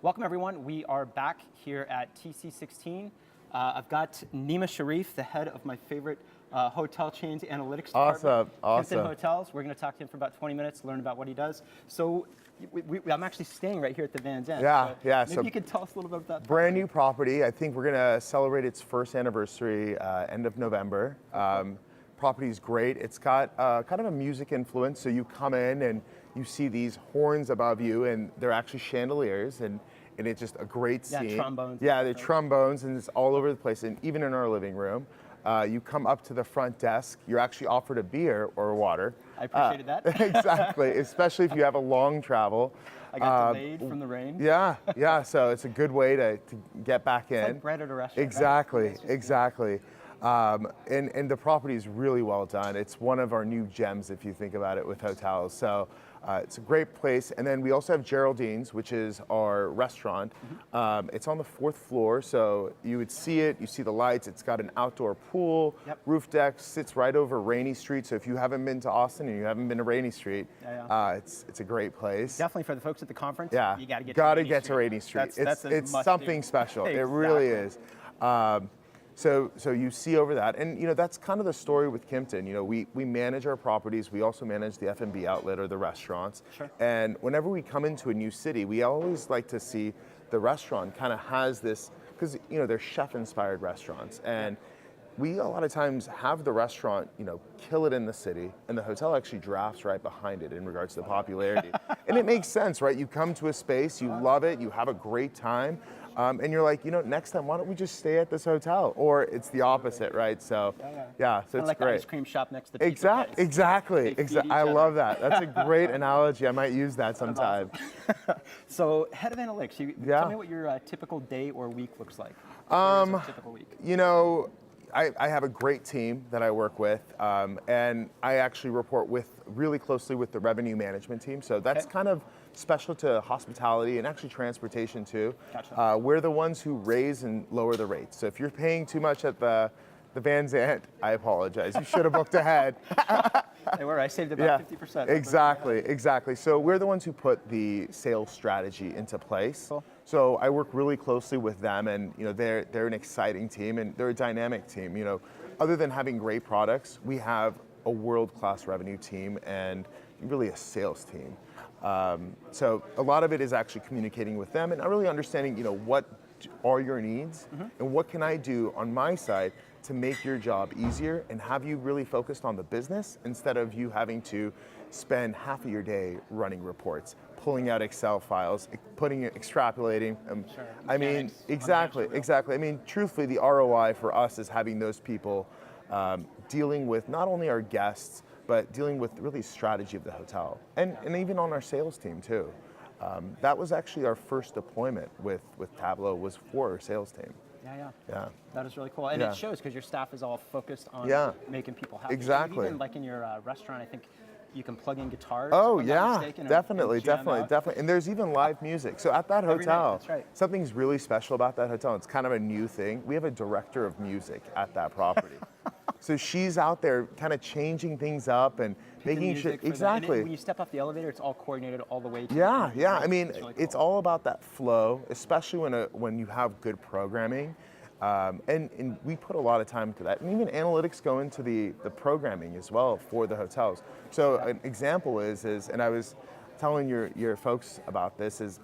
Welcome, everyone. We are back here at TC16. I've got Nima Sharif, the head of my favorite hotel chains analytics department. Awesome. Kimpton Hotels. We're going to talk to him for about 20 minutes, learn about what he does. So I'm actually staying right here at the Van Zandt. Maybe you could tell us a little bit about that. Brand new property. I think we're going to celebrate its first anniversary end of November. Property's great. It's got kind of a music influence. So you come in and you see these horns above you, and they're actually chandeliers, and it's just a great scene. Yeah, trombones. Yeah, they're trombones, and it's all over the place, and even in our living room. You come up to the front desk, you're actually offered a beer or water. I appreciated that. Exactly, especially if you have a long travel. I got delayed from the rain. Yeah, so it's a good way to get back in. It's like bread at a restaurant. Exactly, right? exactly. And the property is really well done. It's one of our new gems, if you think about it, with hotels. So it's a great place. And then we also have Geraldine's, which is our restaurant. It's on the 4th floor, so you would see it. You see the lights. It's got an outdoor pool, roof deck, sits right over Rainey Street. So if you haven't been to Austin and you haven't been to Rainey Street, it's a great place. Definitely for the folks at the conference. Yeah, you got to get to Rainey Street. That's it's something special. Exactly. It really is. So you see over that, and that's kind of the story with Kimpton. We manage our properties. We also manage the F&B outlet or the restaurants. Sure. And whenever we come into a new city, we always like to see the restaurant kind of has this, because they're chef-inspired restaurants, and we a lot of times have the restaurant kill it in the city, and the hotel actually drafts right behind it in regards to the popularity. And it makes sense, right? You come to a space, you love it, you have a great time. And you're like, next time, why don't we just stay at this hotel? Or it's the opposite, right? So, so it's like great. The ice cream shop next to the Exactly. I love that. That's a great analogy. I might use that sometime. Awesome. So, head of analytics, tell me what your typical day or week looks like. Typical week. I have a great team that I work with, and I actually report really closely with the revenue management team. So that's kind of special to hospitality and actually transportation too. Gotcha. We're the ones who raise and lower the rates. So if you're paying too much at the Van Zandt, I apologize. You should have booked ahead. They were. I saved about 50%. Exactly. So we're the ones who put the sales strategy into place. Cool. So I work really closely with them, and they're an exciting team, and they're a dynamic team. Other than having great products, we have a world-class revenue team and really a sales team. So a lot of it is actually communicating with them and really understanding, what are your needs and what can I do on my side to make your job easier and have you really focused on the business instead of you having to spend half of your day running reports, pulling out Excel files, extrapolating. Sure. I mean, exactly. I mean, truthfully, the ROI for us is having those people dealing with not only our guests, but dealing with really strategy of the hotel and even on our sales team too. That was actually our first deployment with Tableau, was for our sales team. Yeah. That is really cool. And it shows because your staff is all focused on making people happy. Exactly. Even like in your restaurant, I think you can plug in guitars. Oh yeah, definitely. And there's even live music. So at that hotel, something's really special about that hotel. It's kind of a new thing. We have a director of music at that property. So she's out there kind of changing things up and making sure, exactly. And when you step off the elevator, it's all coordinated all the way to I mean, really cool. It's all about that flow, especially when you have good programming. And we put a lot of time into that. And even analytics go into the programming as well for the hotels. So an example is, and I was telling your folks about this, is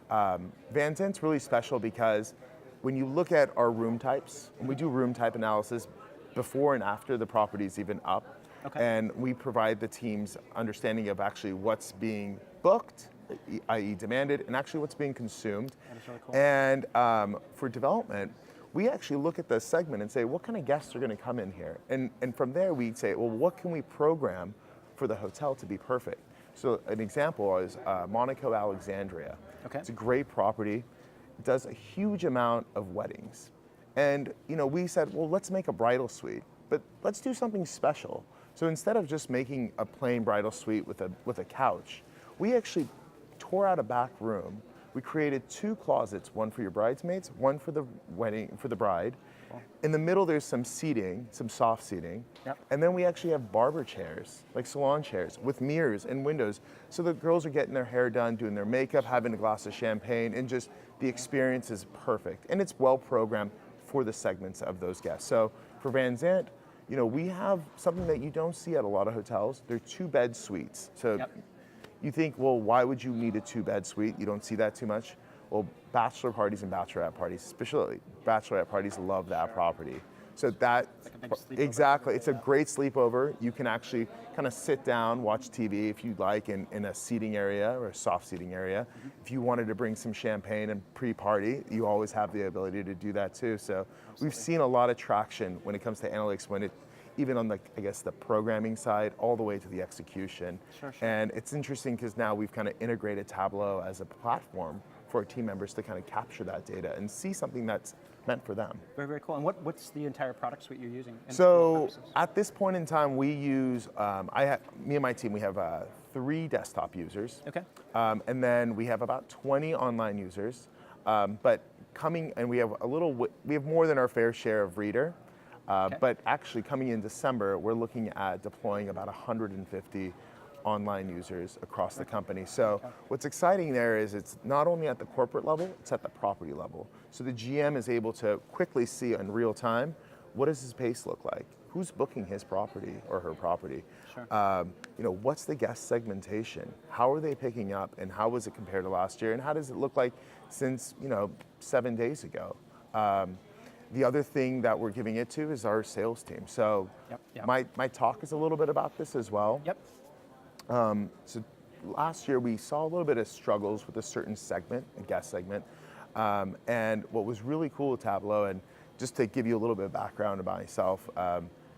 Van Zandt's really special because when you look at our room types, and we do room type analysis before and after the property's even up, and we provide the team's understanding of actually what's being booked, i.e. demanded, and actually what's being consumed. That is really cool. And for development, we actually look at the segment and say, what kind of guests are going to come in here? And from there, we say, well, what can we program for the hotel to be perfect? So an example is Monaco Alexandria. It's a great property. It does a huge amount of weddings. And we said, well, let's make a bridal suite, but let's do something special. So instead of just making a plain bridal suite with a couch, we actually tore out a back room. We created 2 closets, one for your bridesmaids, one for the bride, In the middle, there's some seating, some soft seating. Yep. And then we actually have barber chairs, like salon chairs, with mirrors and windows. So the girls are getting their hair done, doing their makeup, having a glass of champagne, and just the experience is perfect. And it's well programmed for the segments of those guests. So for Van Zandt, we have something that you don't see at a lot of hotels. They're 2-bed suites. So you think, well, why would you need a 2-bed suite? You don't see that too much. Well, bachelor parties and bachelorette parties, especially bachelorette parties, love that property. So that, like a big sleepover. exactly, it's a great sleepover. You can actually kind of sit down, watch TV if you'd like in a seating area or a soft seating area. If you wanted to bring some champagne and pre-party, you always have the ability to do that too. So we've seen a lot of traction when it comes to analytics, even on the programming side, all the way to the execution. Sure. And it's interesting because now we've kind of integrated Tableau as a platform for our team members to kind of capture that data and see something that's meant for them. Very, very cool. And what's the entire product suite you're using? So at this point in time, we use, me and my team, we have 3 desktop users. Okay. And then we have about 20 online users. But we have more than our fair share of Reader. But actually coming in December, we're looking at deploying about 150 online users across the company. So what's exciting there is it's not only at the corporate level, it's at the property level. So the GM is able to quickly see in real time, what does his pace look like? Who's booking his property or her property? Sure. What's the guest segmentation? How are they picking up and how was it compared to last year? And how does it look like since, 7 days ago? The other thing that we're giving it to is our sales team. So my talk is a little bit about this as well. Yep. So last year we saw a little bit of struggles with a certain segment, a guest segment. And what was really cool with Tableau, and just to give you a little bit of background about myself,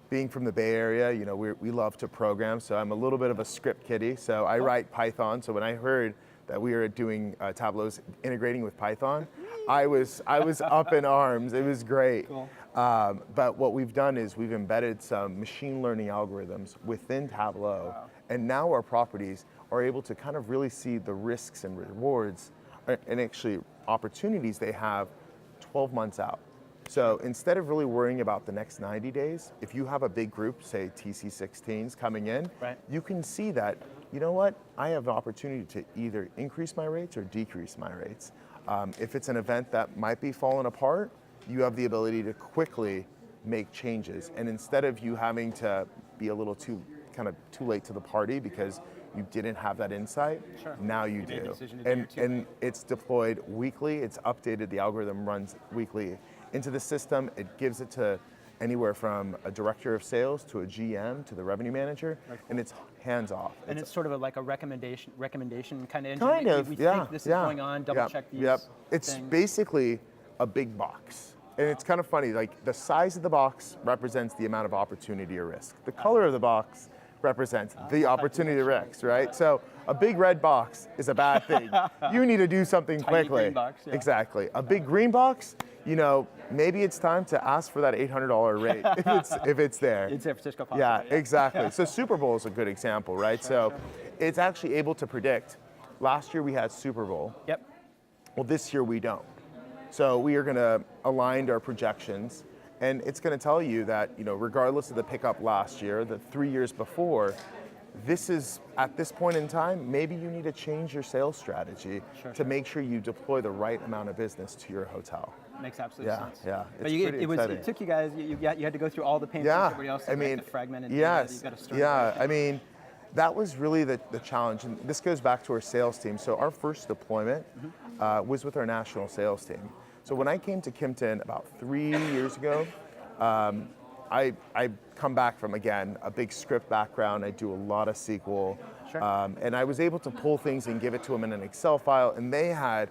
being from the Bay Area, we love to program. So I'm a little bit of a script kiddie. So I write Python. So when I heard that we were doing Tableau's integrating with Python, I was up in arms. It was great. Cool. But what we've done is we've embedded some machine learning algorithms within Tableau. Wow. And now our properties are able to kind of really see the risks and rewards and actually opportunities they have 12 months out. So instead of really worrying about the next 90 days, if you have a big group, say TC16s coming in, you can see that, you know what, I have an opportunity to either increase my rates or decrease my rates. If it's an event that might be falling apart, you have the ability to quickly make changes. And instead of you having to be a little too late to the party because you didn't have that insight, now you do. And it's deployed weekly, it's updated, the algorithm runs weekly into the system. It gives it to anywhere from a director of sales to a GM to the revenue manager, and it's hands off. And it's sort of like a recommendation kind of engine. Kind of, we think this is going on, double check these It's things. basically a big box. And it's kind of funny, like the size of the box represents the amount of opportunity or risk. The color of the box represents the opportunity or risk, right? So a big red box is a bad thing. You need to do something Tiny quickly. green box, Exactly. A big green box, maybe it's time to ask for that $800 rate if it's there. In San Francisco, possibly. Yeah, exactly. So Super Bowl is a good example, right? It's actually able to predict. Last year we had Super Bowl. Yep. Well, this year we don't. So we are going to align our projections, and it's going to tell you that, regardless of the pickup last year, the 3 years before, this is, at this point in time, maybe you need to change your sales strategy to make sure you deploy the right amount of business to your hotel. Makes absolute sense. Yeah, But it's it took you guys, you had to go through all the pain points everybody else to fragment and yes, you've got to start that was really the challenge, and this goes back to our sales team. So our first deployment was with our national sales team. So when I came to Kimpton about 3 years ago, I come back from, again, a big script background. I do a lot of SQL. And I was able to pull things and give it to them in an Excel file, and they had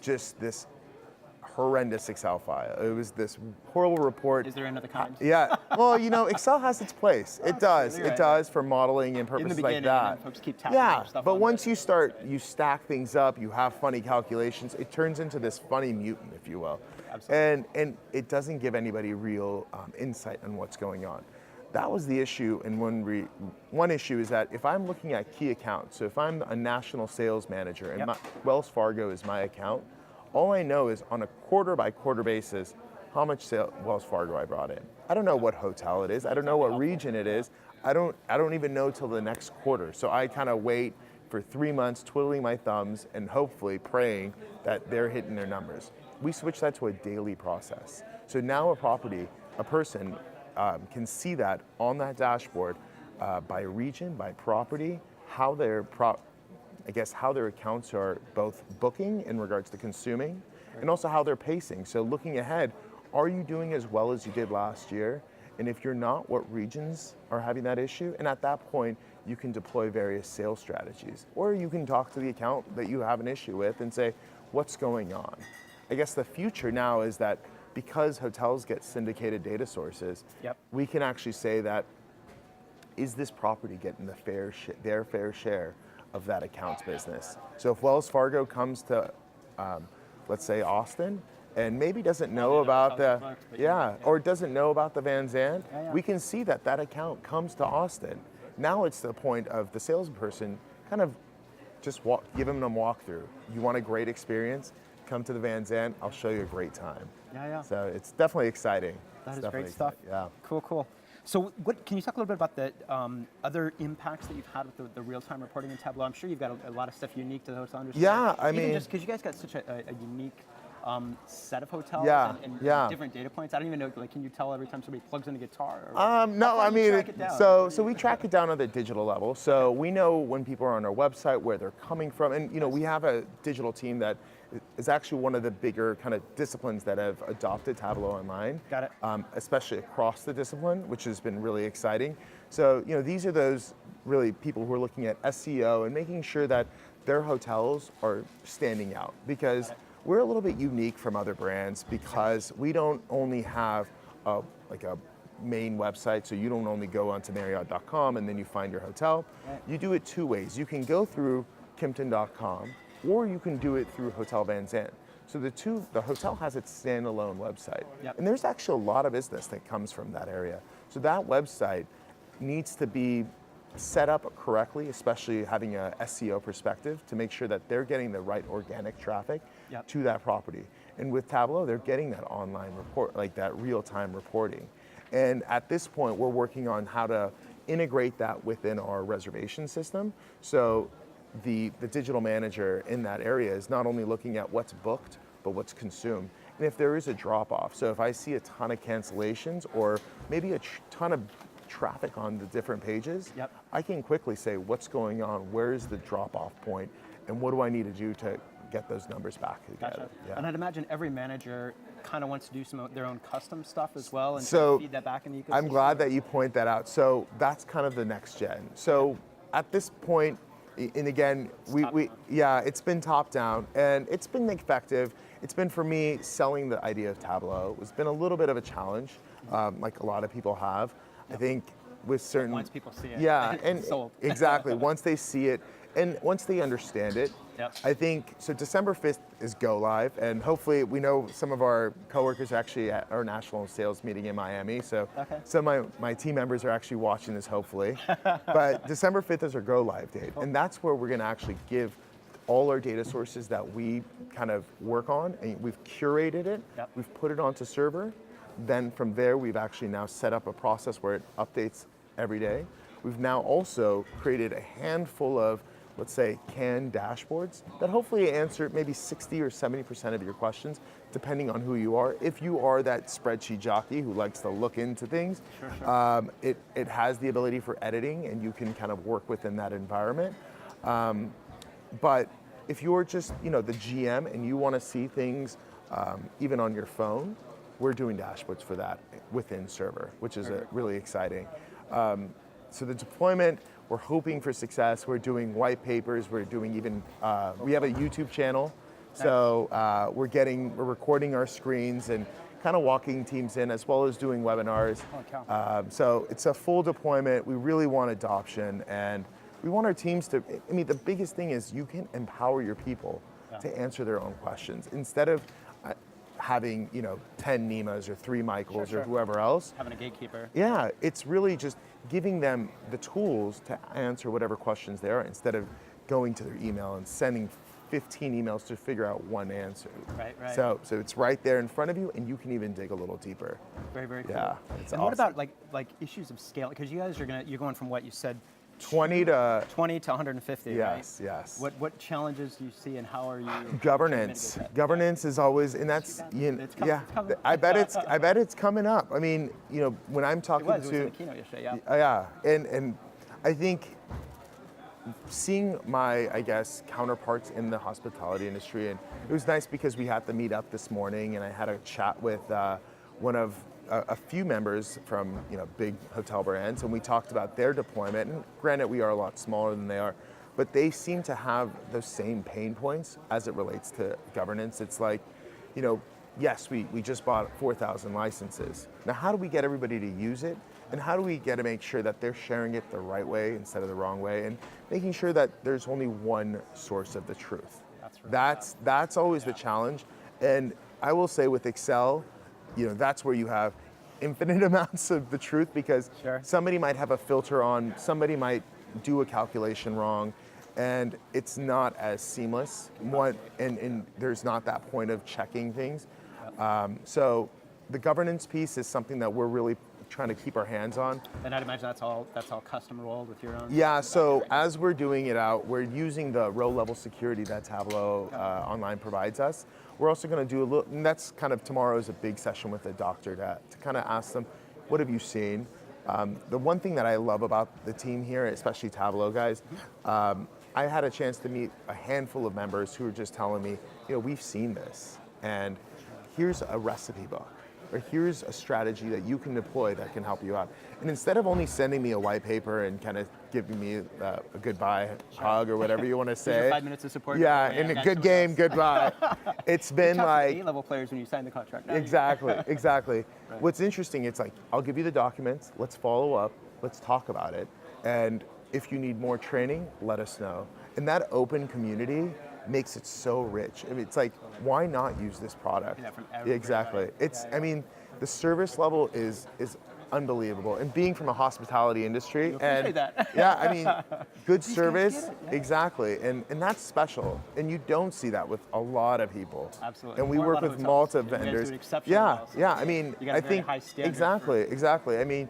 just this horrendous Excel file. It was this horrible report. Is there another kind? Yeah. Well, Excel has its place. It does. Really It does for modeling and purposes like that. Folks keep tapping stuff but on once you stack things up, you have funny calculations, it turns into this funny mutant, if you will. Absolutely. And it doesn't give anybody real insight on what's going on. That was the issue, and one issue is that if I'm looking at key accounts, so if I'm a national sales manager and Wells Fargo is my account, all I know is on a quarter by quarter basis, how much Wells Fargo I brought in. I don't know what hotel it is. I don't know what region it is. I don't even know till the next quarter. So I kind of wait for 3 months, twiddling my thumbs and hopefully praying that they're hitting their numbers. We switched that to a daily process. So now a person can see that on that dashboard by region, by property, how their accounts are both booking in regards to consuming, and also how they're pacing. So looking ahead, are you doing as well as you did last year? And if you're not, what regions are having that issue? And at that point, you can deploy various sales strategies. Or you can talk to the account that you have an issue with and say, what's going on? I guess the future now is that because hotels get syndicated data sources, we can actually say that, is this property getting their fair share of that account's business? So if Wells Fargo comes to, let's say Austin, and maybe doesn't know about or doesn't know about the Van Zandt, we can see that that account comes to Austin. Now it's the point of the salesperson kind of just give them a walkthrough. You want a great experience? Come to the Van Zandt. I'll show you a great time. So it's definitely exciting. That is great stuff. Cool. So can you talk a little bit about the other impacts that you've had with the real-time reporting in Tableau? I'm sure you've got a lot of stuff unique to the hotel industry. Yeah, I mean, just because you guys got such a unique set of hotels and different data points. I don't even know, like, can you tell every time somebody plugs in a guitar? No, I mean, so we track it down on the digital level. So we know when people are on our website, where they're coming from. And, we have a digital team that is actually one of the bigger kind of disciplines that have adopted Tableau Online. Got it. Especially across the discipline, which has been really exciting. So, these are those really people who are looking at SEO and making sure that their hotels are standing out, because we're a little bit unique from other brands because we don't only have a main website, so you don't only go onto Marriott.com and then you find your hotel. You do it two ways. You can go through Kimpton.com, or you can do it through Hotel Van Zandt. So the hotel has its standalone website. And there's actually a lot of business that comes from that area. So that website needs to be set up correctly, especially having a SEO perspective, to make sure that they're getting the right organic traffic to that property. And with Tableau, they're getting that online report, like that real-time reporting. And at this point, we're working on how to integrate that within our reservation system. So the digital manager in that area is not only looking at what's booked, but what's consumed. And if there is a drop-off, so if I see a ton of cancellations or maybe a ton of traffic on the different pages, I can quickly say what's going on, where's the drop-off point, and what do I need to do to get those numbers back together. And I'd imagine every manager kind of wants to do some of their own custom stuff as well, and so feed that back in the ecosystem. I'm glad that you point that out. So that's kind of the next gen. So at this point, and again, it's been top down, and it's been effective. It's been, for me, selling the idea of Tableau. It's been a little bit of a challenge, like a lot of people have. I think with certain... Once people see it, and sold. Exactly. Once they see it, and once they understand it, I think, so December 5th is go live, and hopefully we know some of our coworkers are actually at our national sales meeting in Miami, so some of my team members are actually watching this, hopefully. But December 5th is our go live date, and that's where we're gonna actually give all our data sources that we kind of work on, and we've curated it, we've put it onto server. Then from there, we've actually now set up a process where it updates every day. We've now also created a handful of, let's say, canned dashboards that hopefully answer maybe 60 or 70% of your questions, depending on who you are. If you are that spreadsheet jockey who likes to look into things, it has the ability for editing, and you can kind of work within that environment. But if you're just, the GM and you want to see things even on your phone, we're doing dashboards for that within server, which is really exciting. So the deployment, we're hoping for success. We're doing white papers. We're doing even, we have a YouTube channel. So we're recording our screens and kind of walking teams in, as well as doing webinars. So it's a full deployment. We really want adoption, and we want our teams to, the biggest thing is you can empower your people to answer their own questions instead of having 10 Nimas or 3 Michaels or whoever else. Having a gatekeeper. Yeah, it's really just giving them the tools to answer whatever questions they are, instead of going to their email and sending 15 emails to figure out one answer. Right. So it's right there in front of you, and you can even dig a little deeper. Very cool. Yeah, it's and awesome. what about like issues of scale? Because you guys you're going from what you said 20 to 150, yes, right? yes. What challenges do you see, and how are you? Governance. Governance is always, and that's It's coming I bet it's coming up. I mean, when I'm talking It was to in the keynote yesterday. and I think seeing my, I guess, counterparts in the hospitality industry, and it was nice because we had the meet up this morning, and I had a chat with one of a few members from big hotel brands, and we talked about their deployment. And granted, we are a lot smaller than they are, but they seem to have those same pain points as it relates to governance. It's like, yes, we just bought 4,000 licenses. Now, how do we get everybody to use it? And how do we get to make sure that they're sharing it the right way instead of the wrong way, and making sure that there's only one source of the truth? That's always the challenge. And I will say with Excel, that's where you have infinite amounts of the truth, because somebody might have a filter on, somebody might do a calculation wrong, and it's not as seamless. And there's not that point of checking things. So the governance piece is something that we're really trying to keep our hands on. And I'd imagine that's all custom rolled with your own. Yeah, so as we're doing it out, we're using the row-level security that Tableau Online provides us. We're also going to do a little, and that's kind of tomorrow's a big session with the doctor to kind of ask them, what have you seen? The one thing that I love about the team here, especially Tableau guys, I had a chance to meet a handful of members who were just telling me, we've seen this, and here's a recipe book, or here's a strategy that you can deploy that can help you out. And instead of only sending me a white paper and kind of giving me a goodbye hug or whatever you want to say. 5 minutes of support. Yeah, and a good game, goodbye. It's been like A-level players when you sign the contract. Exactly. Right. What's interesting, it's like, I'll give you the documents, let's follow up, let's talk about it. And if you need more training, let us know. And that open community makes it so rich. I mean, it's like, why not use this product? Exactly. I mean, the service level is unbelievable. And being from a hospitality industry, and yeah, I mean, good service, exactly. And that's special. And you don't see that with a lot of people. Absolutely. And we work with multiple vendors. Yeah. I mean, I think exactly. I mean,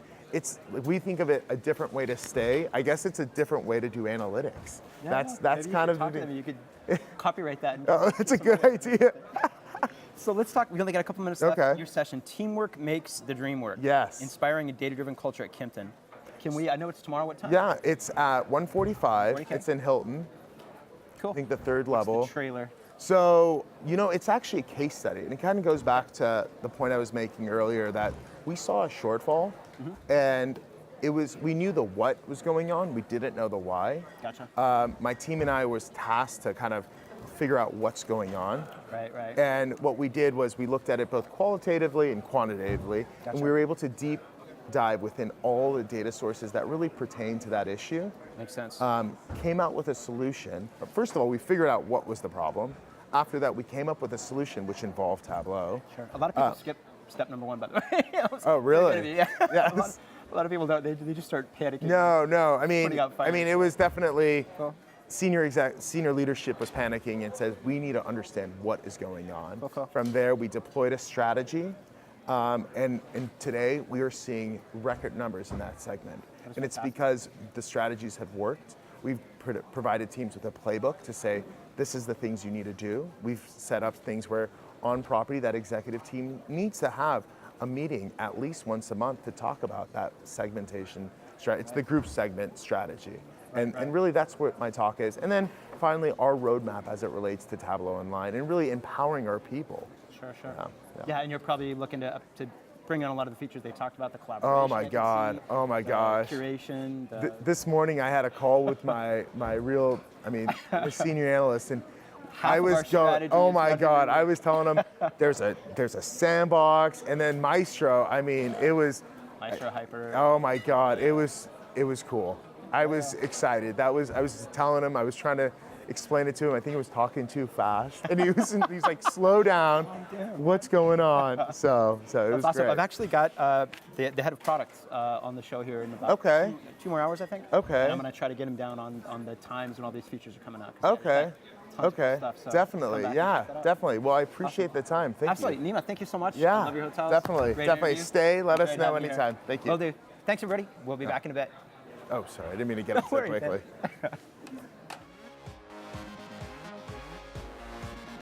we think of it a different way to stay. I guess it's a different way to do analytics. That's kind of you could copyright that. Oh, that's a good idea. So let's talk. We only got a couple minutes left in your session. Teamwork makes the dream work. Yes. Inspiring a data-driven culture at Kimpton. Can we? I know it's tomorrow. What time? Yeah, it's at 1:45. It's in Hilton. Cool. I think the third level. What's the trailer. So it's actually a case study, and it kind of goes back to the point I was making earlier that we saw a shortfall, and we knew the what was going on. We didn't know the why. Gotcha. My team and I was tasked to kind of figure out what's going on. Right. And what we did was we looked at it both qualitatively and quantitatively, and we were able to deep dive within all the data sources that really pertain to that issue. Makes sense. Came out with a solution. First of all, we figured out what was the problem. After that, we came up with a solution which involved Tableau. Sure. A lot of people skip step number one, by the way. Oh, really? Yeah. Yes. A lot of people don't. They just start panicking. No. I mean, it was definitely Cool. senior leadership was panicking and said, we need to understand what is going on. Cool. From there, we deployed a strategy, and today we are seeing record numbers in that segment. And it's because the strategies have worked. We've provided teams with a playbook to say, this is the things you need to do. We've set up things where on property, that executive team needs to have a meeting at least once a month to talk about that segmentation strategy. It's the group segment strategy. And really that's what my talk is. And then finally, our roadmap as it relates to Tableau Online and really empowering our people. Sure. Yeah, and you're probably looking to bring in a lot of the features they talked about, the collaboration. Oh my gosh. Curation. This morning I had a call with my senior analyst, and I was going, oh my God, I was telling him there's a sandbox, and then Maestro, I mean, it was Maestro Hyper. Oh my God, it was cool. I was excited. I was telling him, I was trying to explain it to him. I think he was talking too fast, and he's like, slow down. What's going on? So it was awesome. great. I've actually got the head of product on the show here in about two more hours, I think. Okay. And I'm going to try to get him down on the times when all these features are coming out. Okay. tons Okay, of stuff. So definitely, come back and yeah, check that out. definitely. Well, I appreciate the time. Thank Absolutely. you. Nima, thank you so much. Yeah, I love your hotels. definitely, Great definitely. interview. Stay. Let us Great know having you here. anytime. Thank you. Will do. Thanks, everybody. We'll be back in a bit. Oh, sorry, I didn't mean to get up so worry, quickly. man.